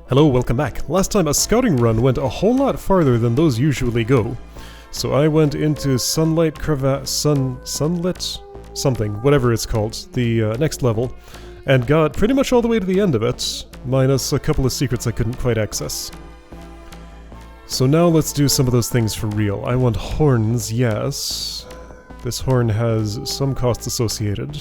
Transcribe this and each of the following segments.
Hello, welcome back. Last time a scouting run went a whole lot farther than those usually go. So I went into Sunlit, something, whatever it's called, the next level, and got pretty much all the way to the end of it, minus a couple of secrets I couldn't quite access. So now let's do some of those things for real. I want horns, yes. This horn has some costs associated.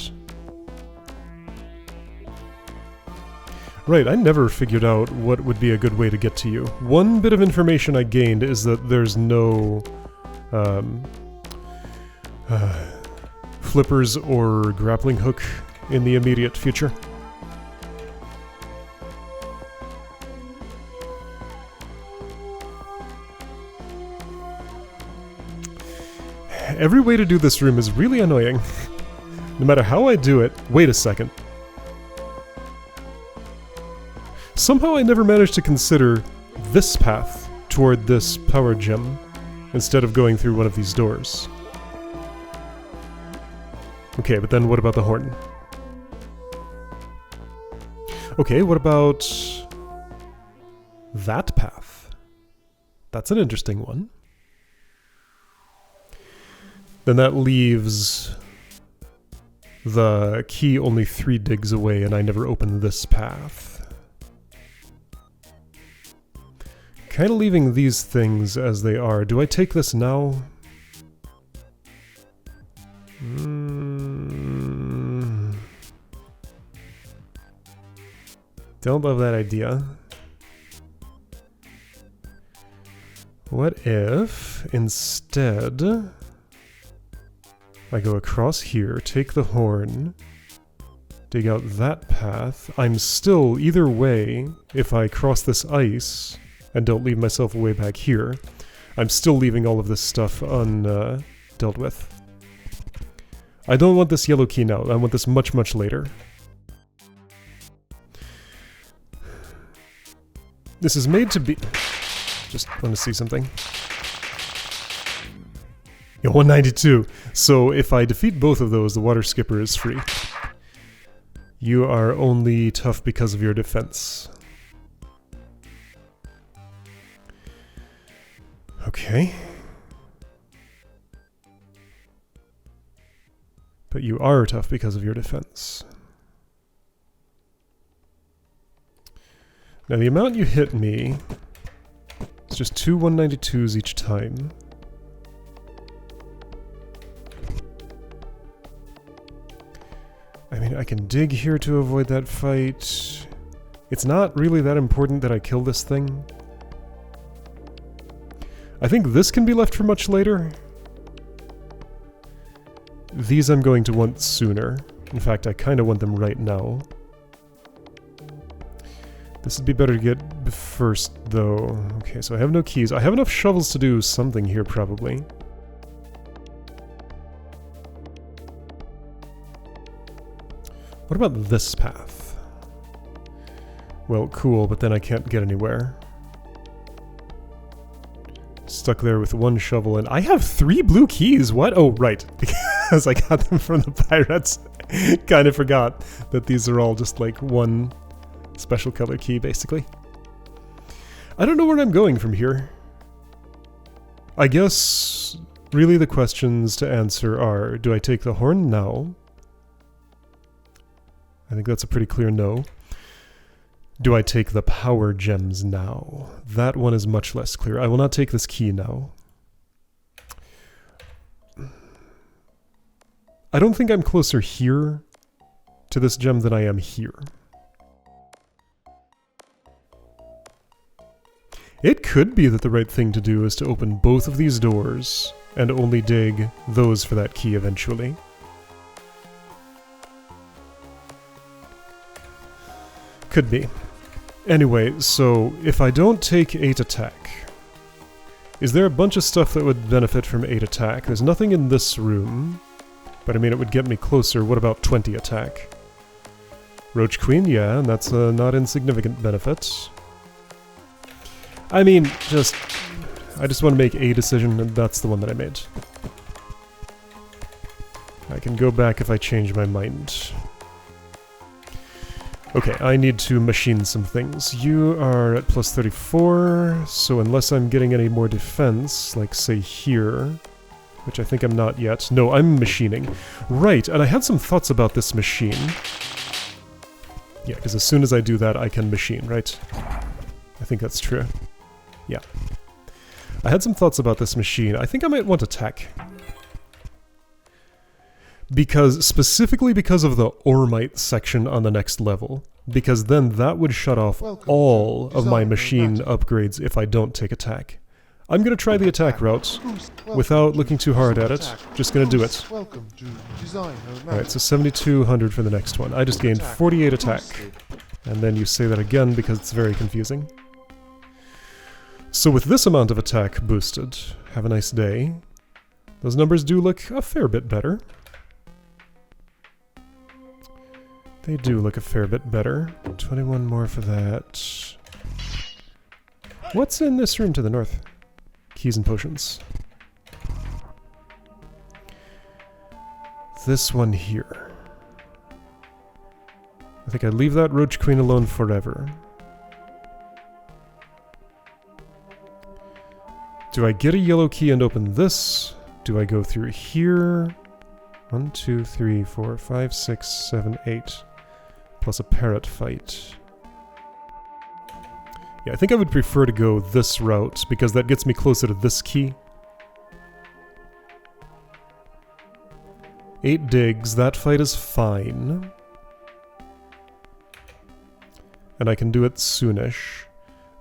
Right, I never figured out what would be a good way to get to you. One bit of information I gained is that there's no flippers or grappling hook in the immediate future. Every way to do this room is really annoying. No matter how I do it... Wait a second. Somehow I never managed to consider this path toward this power gem instead of going through one of these doors. Okay, but then what about the horn? Okay, what about that path? That's an interesting one. Then that leaves the key only 3 digs away, and I never opened this path. Kind of leaving these things as they are. Do I take this now? Don't love that idea. What if, instead, I go across here, take the horn, dig out that path. I'm still, either way, if I cross this ice and don't leave myself way back here, I'm still leaving all of this stuff dealt with. I don't want this yellow key now. I want this much, much later. This is made to be... Just want to see something. Yeah, 192. So if I defeat both of those, the water skipper is free. You are only tough because of your defense. Okay. But you are tough because of your defense. Now the amount you hit me is just 2 192s each time. I mean, I can dig here to avoid that fight. It's not really that important that I kill this thing. I think this can be left for much later. These I'm going to want sooner. In fact, I kind of want them right now. This would be better to get first, though. Okay, so I have no keys. I have enough shovels to do something here, probably. What about this path? Well, cool, but then I can't get anywhere. Stuck there with 1 shovel, and I have 3 blue keys! What? Oh, right. Because I got them from the pirates. Kind of forgot that these are all just like 1 special color key, basically. I don't know where I'm going from here. I guess, really the questions to answer are, do I take the horn now? I think that's a pretty clear no. Do I take the power gems now? That one is much less clear. I will not take this key now. I don't think I'm closer here to this gem than I am here. It could be that the right thing to do is to open both of these doors and only dig those for that key eventually. Could be. Anyway, so if I don't take 8 attack, is there a bunch of stuff that would benefit from 8 attack? There's nothing in this room, but I mean it would get me closer. What about 20 attack? Roach Queen, yeah, and that's a not insignificant benefit. I mean, I just want to make a decision, and that's the one that I made. I can go back if I change my mind. Okay, I need to machine some things. You are at plus 34, so unless I'm getting any more defense, like say here, which I think I'm not yet. No, I'm machining. Right, and I had some thoughts about this machine. Yeah, because as soon as I do that, I can machine, right? I think that's true. Yeah. I had some thoughts about this machine. I think I might want to tech. Specifically because of the Ormite section on the next level. Because then that would shut off all of my machine upgrades if I don't take attack. I'm gonna try the attack route without looking too hard at it. Just gonna do it. Alright, so 7,200 for the next one. I just gained 48 attack. And then you say that again because it's very confusing. So with this amount of attack boosted, have a nice day. Those numbers do look a fair bit better. They do look a fair bit better. 21 more for that. What's in this room to the north? Keys and potions. This one here. I think I'd leave that Roach Queen alone forever. Do I get a yellow key and open this? Do I go through here? 1, 2, 3, 4, 5, 6, 7, 8. Plus a parrot fight. Yeah, I think I would prefer to go this route, because that gets me closer to this key. 8 digs, that fight is fine. And I can do it soonish.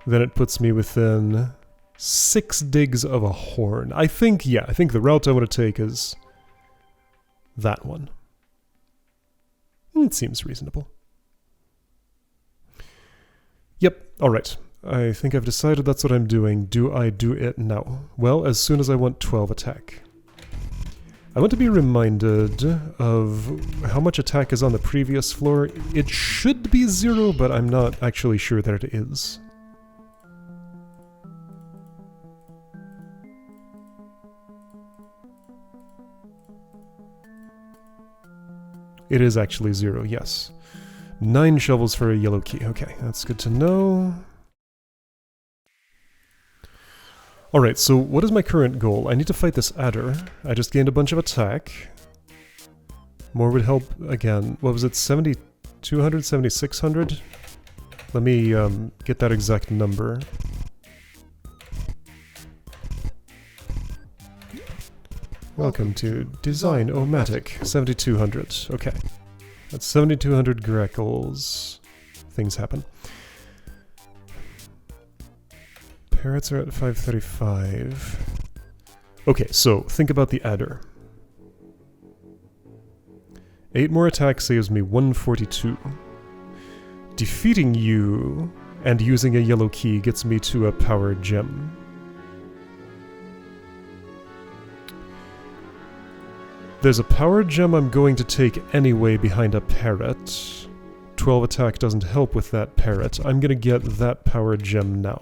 Then it puts me within 6 digs of a horn. I think the route I want to take is that one. It seems reasonable. Yep, alright. I think I've decided that's what I'm doing. Do I do it now? Well, as soon as I want 12 attack. I want to be reminded of how much attack is on the previous floor. It should be 0, but I'm not actually sure that it is. It is actually 0, yes. 9 shovels for a yellow key. Okay, that's good to know. Alright, so what is my current goal? I need to fight this adder. I just gained a bunch of attack. More would help again. What was it? 7,200? 7,600? Let me get that exact number. Welcome to Design-O-Matic. 7,200. Okay. That's 7,200 grackles. Things happen. Parrots are at 535. Okay, so think about the adder. 8 more attack saves me 142. Defeating you and using a yellow key gets me to a power gem. There's a power gem I'm going to take anyway behind a parrot. 12 attack doesn't help with that parrot. I'm gonna get that power gem now.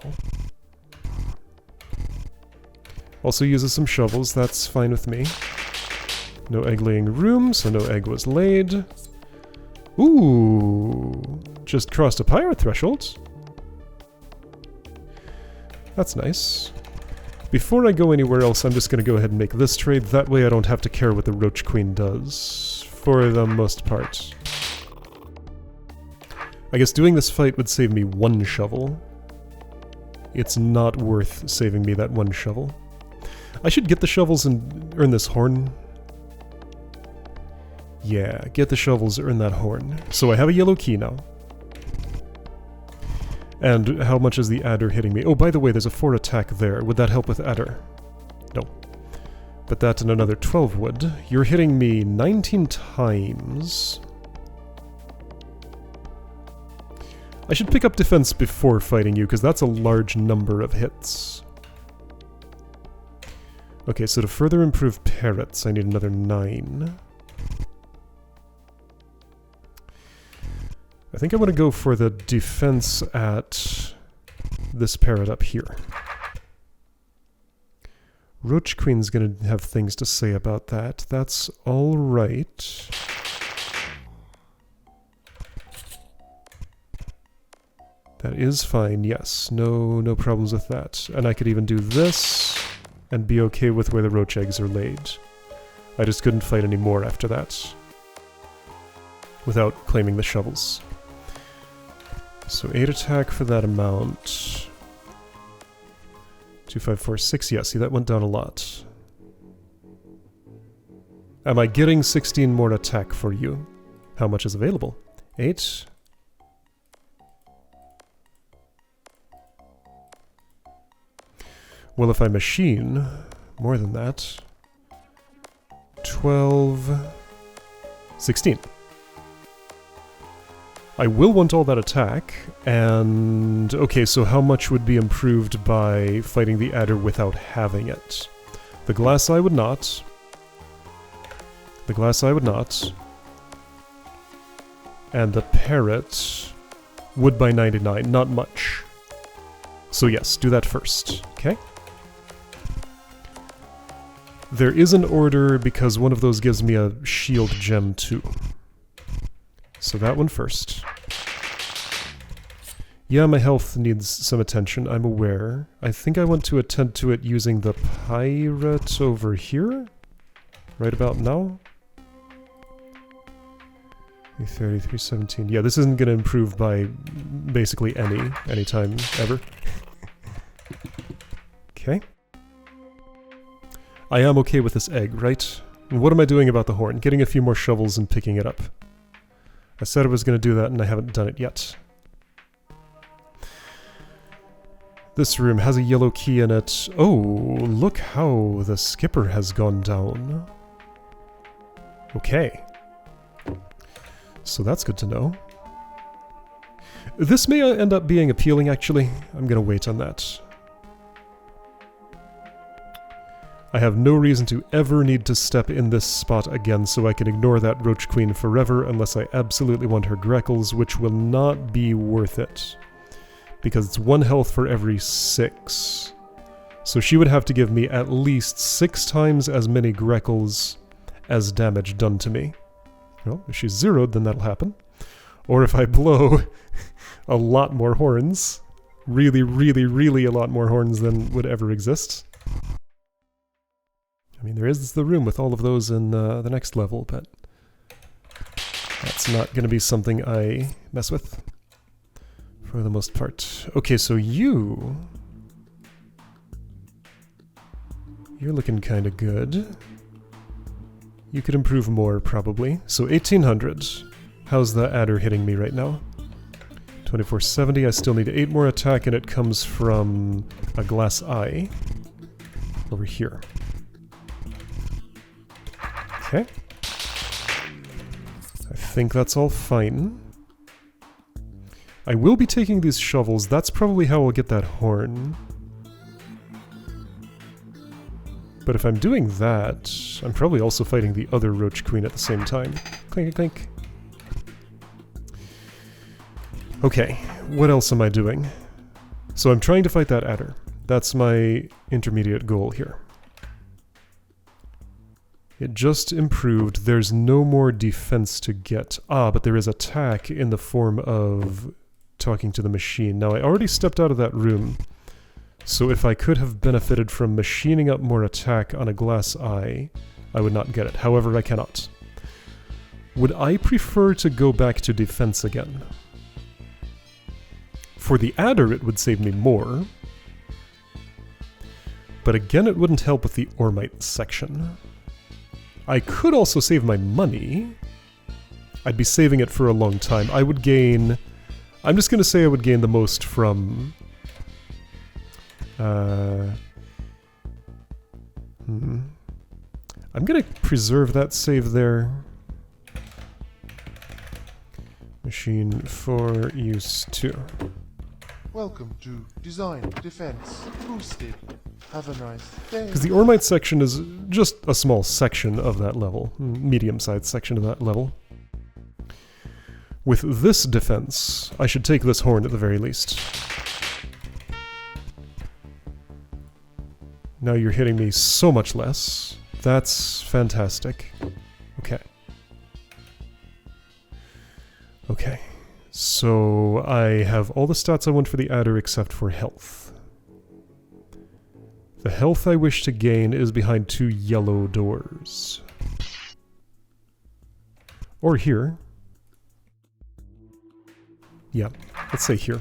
Also uses some shovels, that's fine with me. No egg laying room, so no egg was laid. Ooh, just crossed a pirate threshold. That's nice. Before I go anywhere else, I'm just going to go ahead and make this trade. That way I don't have to care what the Roach Queen does, for the most part. I guess doing this fight would save me 1 shovel. It's not worth saving me that 1 shovel. I should get the shovels and earn this horn. Yeah, get the shovels, earn that horn. So I have a yellow key now. And how much is the adder hitting me? Oh, by the way, there's a 4 attack there. Would that help with adder? No. But that and another 12 would. You're hitting me 19 times. I should pick up defense before fighting you, because that's a large number of hits. Okay, so to further improve parrots, I need another 9. I think I want to go for the defense at this parrot up here. Roach Queen's gonna have things to say about that. That's alright. That is fine, yes. No problems with that. And I could even do this and be okay with where the roach eggs are laid. I just couldn't fight any more after that without claiming the shovels. So 8 attack for that amount. 2, 5, 4, 6. Yeah, see, that went down a lot. Am I getting 16 more attack for you? How much is available? 8. Well, if I machine more than that, 12, 16. I will want all that attack, and okay, so how much would be improved by fighting the adder without having it? The glass eye would not. The glass eye would not. And the parrot would by 99, not much. So yes, do that first, okay? There is an order because one of those gives me a shield gem too. So that one first. Yeah, my health needs some attention, I'm aware. I think I want to attend to it using the pirate over here? Right about now? 330, 317. Yeah, this isn't going to improve by basically any time ever. Okay. I am okay with this egg, right? And what am I doing about the horn? Getting a few more shovels and picking it up. I said I was going to do that and I haven't done it yet. This room has a yellow key in it. Oh, look how the skipper has gone down. Okay. So that's good to know. This may end up being appealing, actually. I'm going to wait on that. I have no reason to ever need to step in this spot again, so I can ignore that Roach Queen forever unless I absolutely want her Greckles, which will not be worth it. Because it's 1 health for every 6. So she would have to give me at least 6 times as many Greckles as damage done to me. Well, if she's zeroed, then that'll happen. Or if I blow a lot more horns. Really, really, really a lot more horns than would ever exist. I mean, there is the room with all of those in the next level, but that's not going to be something I mess with for the most part. Okay, so you're looking kind of good. You could improve more, probably. So 1800. How's the adder hitting me right now? 2470. I still need 8 more attack, and it comes from a glass eye over here. Okay. I think that's all fine. I will be taking these shovels. That's probably how I'll get that horn. But if I'm doing that, I'm probably also fighting the other Roach Queen at the same time. Clink, clink. Okay, what else am I doing? So I'm trying to fight that adder. That's my intermediate goal here. It just improved. There's no more defense to get. Ah, but there is attack in the form of talking to the machine. Now, I already stepped out of that room, so if I could have benefited from machining up more attack on a glass eye, I would not get it. However, I cannot. Would I prefer to go back to defense again? For the adder, it would save me more. But again, it wouldn't help with the Ormite section. I could also save my money. I'd be saving it for a long time. I would gain... I'm just going to say I would gain the most from... I'm going to preserve that save there. Machine for use 2. Welcome to Design Defense Boosted. Have a nice day. Because the Ormite section is just a small section of that level. Medium-sized section of that level. With this defense, I should take this horn at the very least. Now you're hitting me so much less. That's fantastic. Okay. Okay. So I have all the stats I want for the adder except for health. The health I wish to gain is behind 2 yellow doors. Or here. Yeah, let's say here.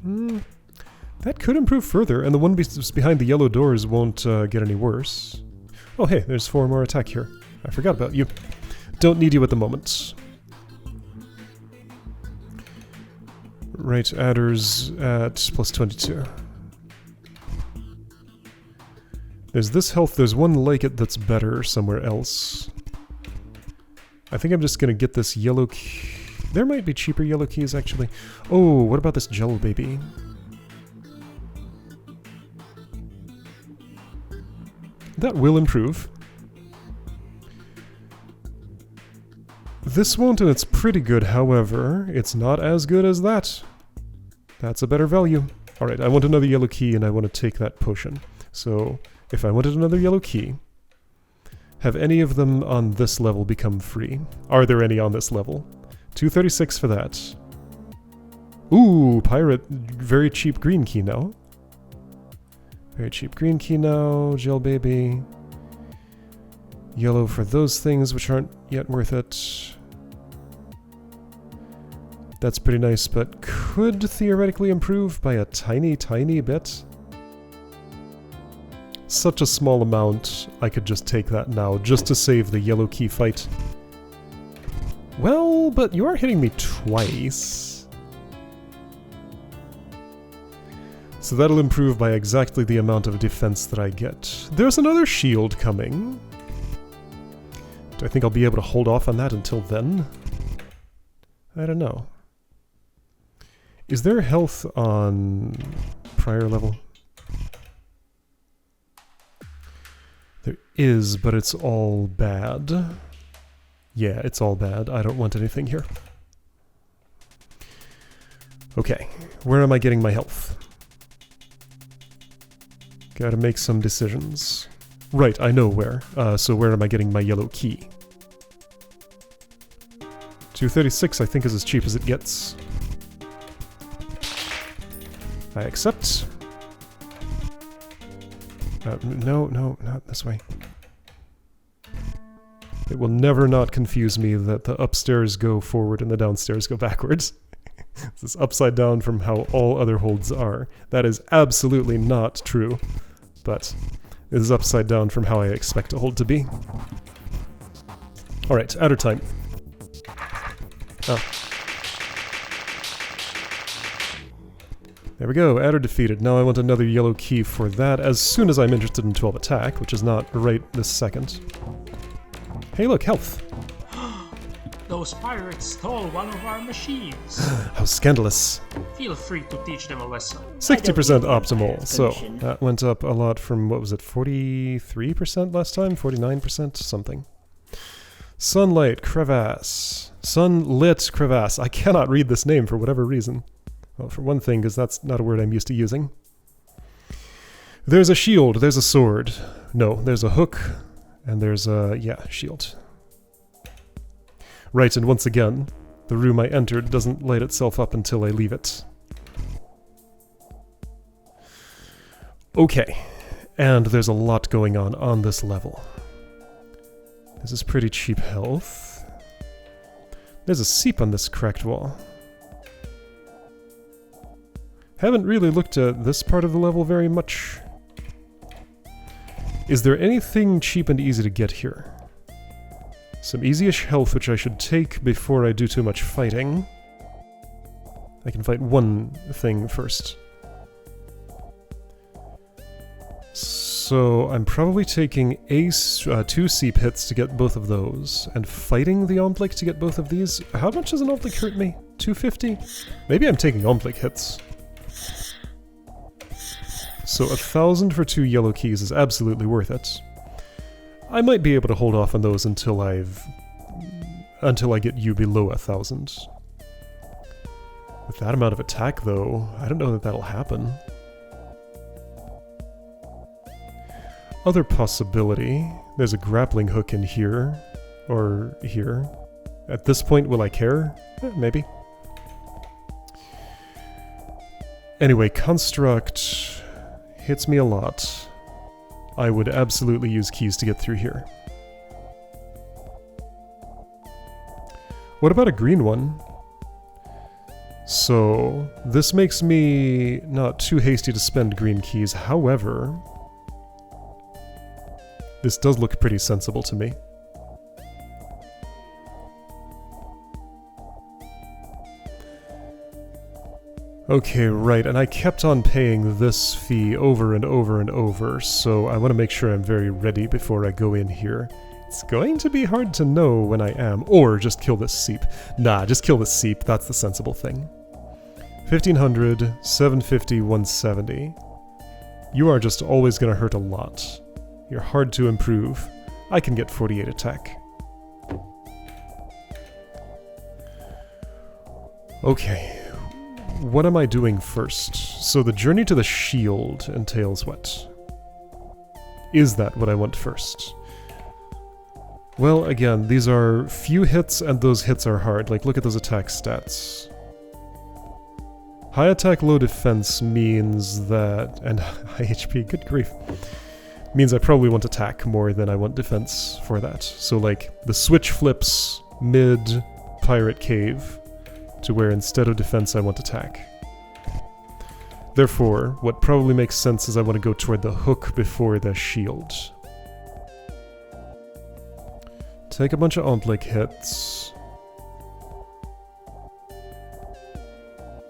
That could improve further, and the one behind the yellow doors won't get any worse. Oh hey, there's 4 more attack here. I forgot about you. Don't need you at the moment. Right, adders at plus 22. There's this health, there's one like it that's better somewhere else. I think I'm just gonna get this yellow key. There might be cheaper yellow keys actually. Oh, what about this gel baby? That will improve. This won't, and it's pretty good, however, it's not as good as that. That's a better value. Alright, I want another yellow key and I want to take that potion. So, if I wanted another yellow key, have any of them on this level become free? Are there any on this level? 236 for that. Ooh, pirate, very cheap green key now. Very cheap green key now, gel baby. Yellow for those things which aren't yet worth it. That's pretty nice, but could theoretically improve by a tiny, tiny bit. Such a small amount, I could just take that now, just to save the yellow key fight. Well, but you are hitting me twice. So that'll improve by exactly the amount of defense that I get. There's another shield coming. Do I think I'll be able to hold off on that until then? I don't know. Is there health on prior level? There is, but it's all bad. Yeah, it's all bad. I don't want anything here. Okay, where am I getting my health? Gotta make some decisions. Right, I know where. So where am I getting my yellow key? 236 I think is as cheap as it gets. I accept. No, not this way. It will never not confuse me that the upstairs go forward and the downstairs go backwards. This is upside down from how all other holds are. That is absolutely not true, but it is upside down from how I expect a hold to be. Alright, adder time. Oh. There we go, adder defeated. Now I want another yellow key for that as soon as I'm interested in 12 attack, which is not right this second. Hey look, health! Those pirates stole one of our machines. How scandalous. Feel free to teach them a lesson. 60% optimal, so that went up a lot from, what was it, 43% last time? 49%? Something. Sunlight crevasse. Sunlit crevasse. I cannot read this name for whatever reason. Well, for one thing, because that's not a word I'm used to using. There's a shield, there's a sword. No, there's a hook, and there's a, yeah, shield. Right, and once again, the room I entered doesn't light itself up until I leave it. Okay, and there's a lot going on this level. This is pretty cheap health. There's a seep on this cracked wall. Haven't really looked at this part of the level very much. Is there anything cheap and easy to get here? Some easy-ish health which I should take before I do too much fighting. I can fight one thing first. So I'm probably taking two seep hits to get both of those, and fighting the Omblick to get both of these. How much does an Omblick hurt me? 250? Maybe I'm taking Omblick hits. So 1,000 for 2 yellow keys is absolutely worth it. I might be able to hold off on those until I get you below 1,000. With that amount of attack, though, I don't know that that'll happen. Other possibility, there's a grappling hook in here, or here. At this point, will I care? Maybe. Anyway, construct hits me a lot. I would absolutely use keys to get through here. What about a green one? So, this makes me not too hasty to spend green keys. However, this does look pretty sensible to me. Okay, right, and I kept on paying this fee over and over and over, so I want to make sure I'm very ready before I go in here. It's going to be hard to know when I am, or just kill this seep. Nah, just kill this seep, that's the sensible thing. 1500, 750, 170. You are just always going to hurt a lot. You're hard to improve. I can get 48 attack. Okay. What am I doing first? So the journey to the shield entails what? Is that what I want first? Well, again, these are few hits and those hits are hard. Like, look at those attack stats. High attack, low defense means that... and high HP, good grief. Means I probably want attack more than I want defense for that. So, like, the switch flips mid-pirate cave to where instead of defense I want attack. Therefore, what probably makes sense is I want to go toward the hook before the shield. Take a bunch of Ontlik hits.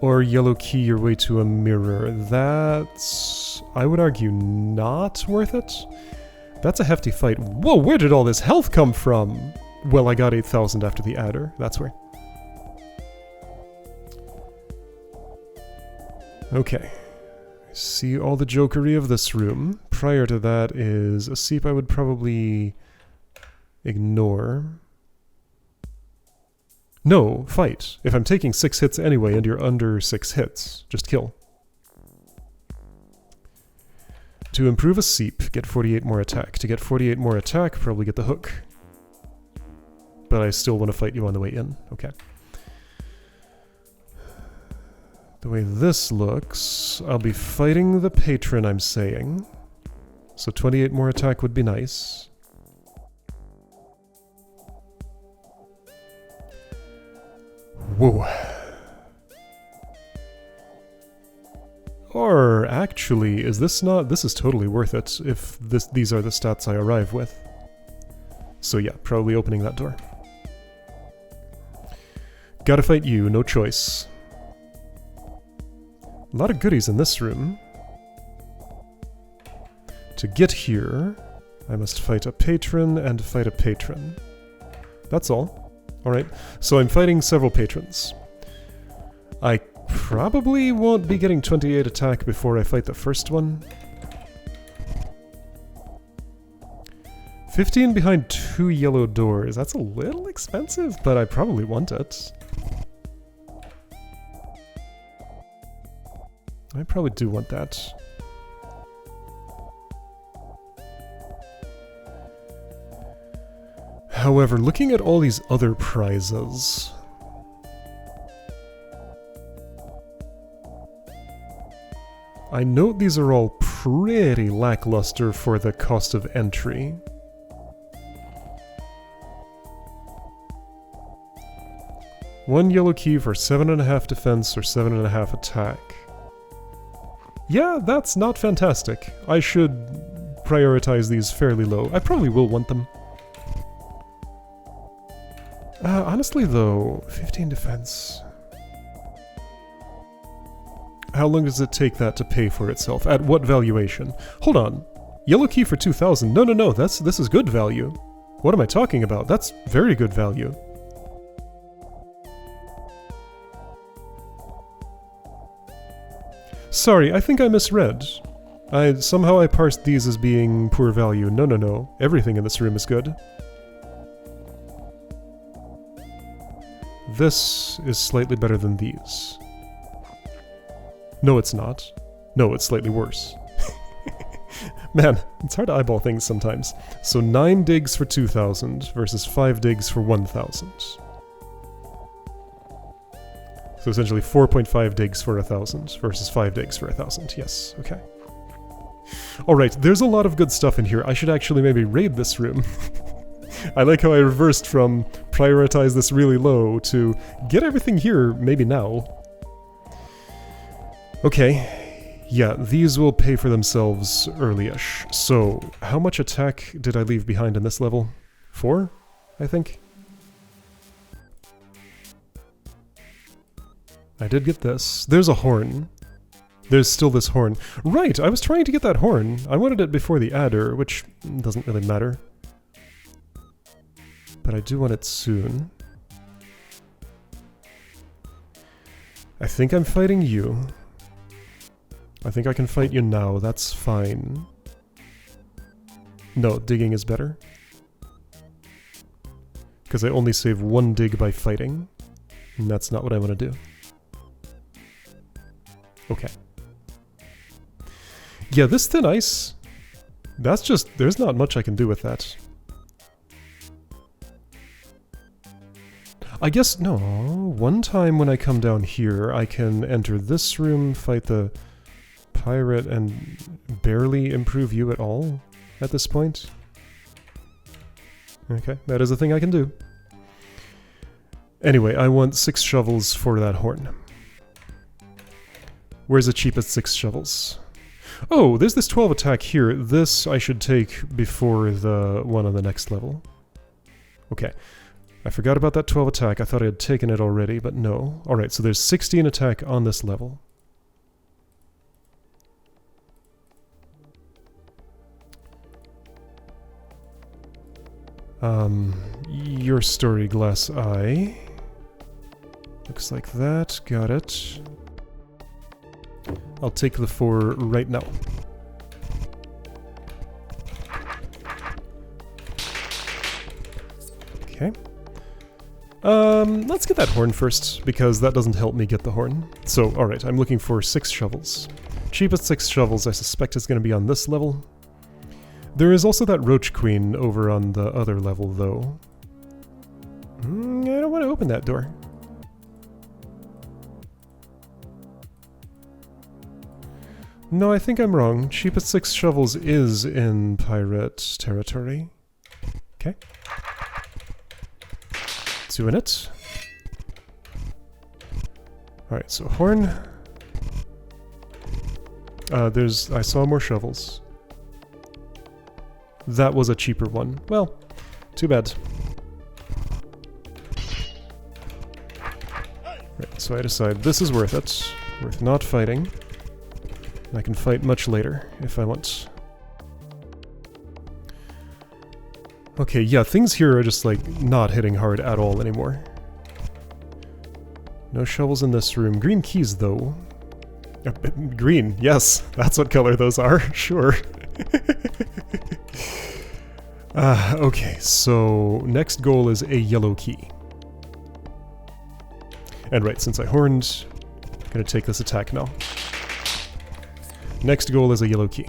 Or yellow key your way to a mirror. That's, I would argue, not worth it. That's a hefty fight. Whoa, where did all this health come from? Well, I got 8,000 after the adder. That's where. Okay. See all the jokery of this room. Prior to that is a seep I would probably ignore. No, fight. If I'm taking 6 hits anyway and you're under 6 hits, just kill. To improve a seep, get 48 more attack. To get 48 more attack, probably get the hook. But I still want to fight you on the way in. Okay. The way this looks, I'll be fighting the patron, I'm saying. So 28 more attack would be nice. Whoa. Or actually, is this not... this is totally worth it if these are the stats I arrive with. So yeah, probably opening that door. Gotta fight you, no choice. A lot of goodies in this room. To get here, I must fight a patron and fight a patron. That's all. Alright, so I'm fighting several patrons. I probably won't be getting 28 attack before I fight the first one. 15 behind 2 yellow doors. That's a little expensive, but I probably want it. I probably do want that. However, looking at all these other prizes... I note these are all pretty lackluster for the cost of entry. One yellow key for 7.5 defense or 7.5 attack. Yeah, that's not fantastic. I should prioritize these fairly low. I probably will want them. Honestly though, 15 defense. How long does it take that to pay for itself? At what valuation? Hold on. Yellow key for 2,000. No, this is good value. What am I talking about? That's very good value. Sorry, I think I misread. Somehow I parsed these as being poor value. No. Everything in this room is good. This is slightly better than these. No, it's not. No, it's slightly worse. Man, it's hard to eyeball things sometimes. So 9 digs for 2,000 versus 5 digs for 1,000. So essentially 4.5 digs for 1,000 versus 5 digs for 1,000. Yes, okay. Alright, there's a lot of good stuff in here. I should actually maybe raid this room. I like how I reversed from prioritize this really low to get everything here maybe now. Okay, yeah, these will pay for themselves early-ish. So, how much attack did I leave behind in this level? 4, I think? I did get this. There's a horn. There's still this horn. Right, I was trying to get that horn. I wanted it before the adder, which doesn't really matter. But I do want it soon. I think I'm fighting you. I think I can fight you now, that's fine. No, digging is better. Because I only save 1 dig by fighting. And that's not what I want to do. Okay. Yeah, this thin ice, that's just, there's not much I can do with that. I guess, no, one time when I come down here, I can enter this room, fight the pirate, and barely improve you at all at this point. Okay, that is a thing I can do. Anyway, I want 6 shovels for that horn. Where's the cheapest 6 shovels? Oh, there's this 12 attack here. This I should take before the one on the next level. Okay. I forgot about that 12 attack. I thought I had taken it already, but no. Alright, so there's 16 attack on this level. Your story glass eye. Looks like that. Got it. I'll take the 4 right now. Okay. Let's get that horn first, because that doesn't help me get the horn. So, alright, I'm looking for 6 shovels. Cheapest 6 shovels I suspect is going to be on this level. There is also that roach queen over on the other level, though. I don't want to open that door. No, I think I'm wrong. Cheapest 6 shovels is in pirate territory. Okay. 2 in it. Alright, so horn. I saw more shovels. That was a cheaper one. Well, too bad. Right, so I decide this is worth it. Worth not fighting. I can fight much later, if I want. Okay, yeah, things here are just, like, not hitting hard at all anymore. No shovels in this room. Green keys, though. Green, yes, that's what color those are, sure. Okay, so next goal is a yellow key. And right, since I horned, I'm gonna take this attack now. Next goal is a yellow key.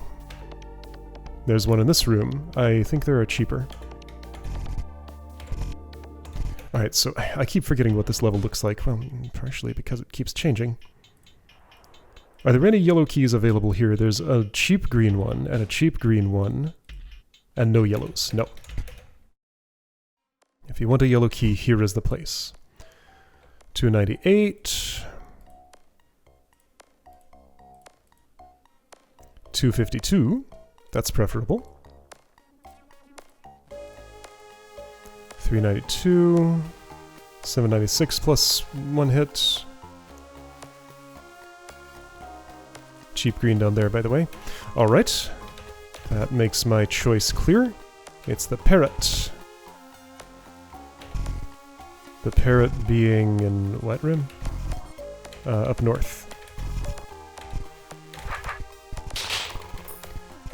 There's one in this room. I think there are cheaper. Alright, so I keep forgetting what this level looks like. Well, partially because it keeps changing. Are there any yellow keys available here? There's a cheap green one, and a cheap green one, and no yellows. No. If you want a yellow key, here is the place. 298. 252. That's preferable. 392. 796 plus 1 hit. Cheap green down there, by the way. Alright. That makes my choice clear. It's the parrot. The parrot being in what rim? Up north.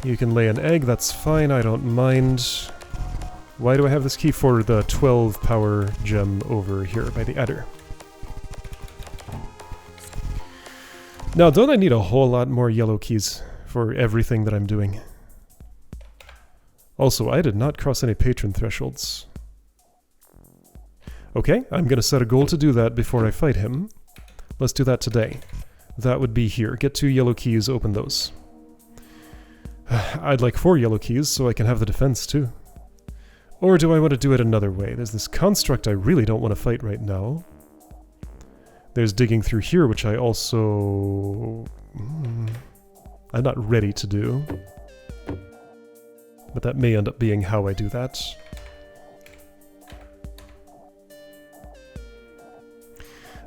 You can lay an egg, that's fine, I don't mind. Why do I have this key? For the 12 power gem over here by the adder. Now, don't I need a whole lot more yellow keys for everything that I'm doing? Also, I did not cross any patron thresholds. Okay, I'm gonna set a goal to do that before I fight him. Let's do that today. That would be here. Get 2 yellow keys, open those. I'd like 4 yellow keys so I can have the defense too. Or do I want to do it another way? There's this construct I really don't want to fight right now. There's digging through here, which I also... I'm not ready to do. But that may end up being how I do that.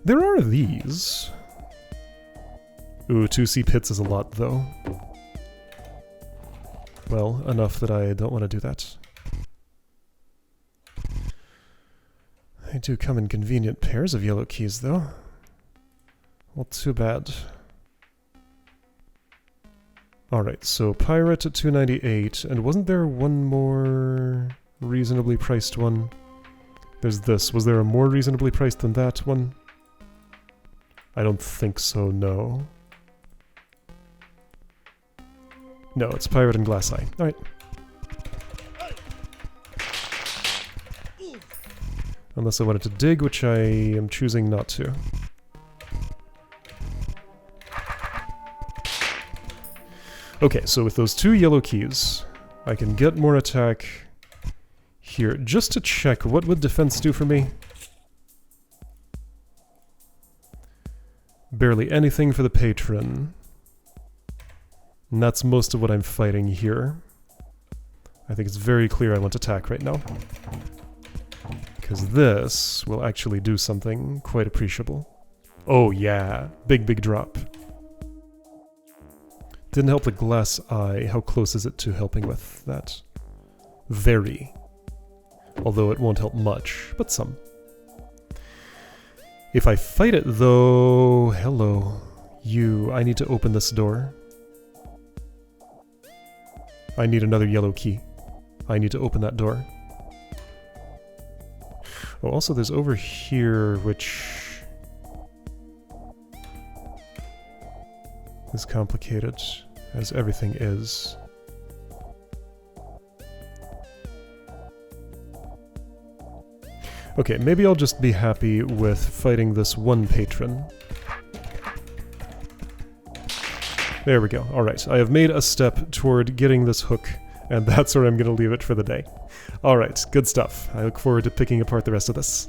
There are these. Ooh, 2C pits is a lot, though. Well, enough that I don't want to do that. They do come in convenient pairs of yellow keys, though. Well, too bad. Alright, so Pirate at 298, and wasn't there one more reasonably priced one? There's this. Was there a more reasonably priced than that one? I don't think so, no. No, it's Pirate and Glass Eye. Alright. Unless I wanted to dig, which I am choosing not to. Okay, so with those 2 yellow keys, I can get more attack here. Just to check, what would defense do for me? Barely anything for the patron. And that's most of what I'm fighting here. I think it's very clear I want attack right now. Because this will actually do something quite appreciable. Oh yeah, big drop. Didn't help the Glass Eye. How close is it to helping with that? Very. Although it won't help much, but some. If I fight it though... Hello. You. I need to open this door. I need another yellow key. I need to open that door. Oh, also there's over here, which... is complicated, as everything is. Okay, maybe I'll just be happy with fighting this one patron. There we go. Alright, I have made a step toward getting this hook, and that's where I'm going to leave it for the day. Alright, good stuff. I look forward to picking apart the rest of this.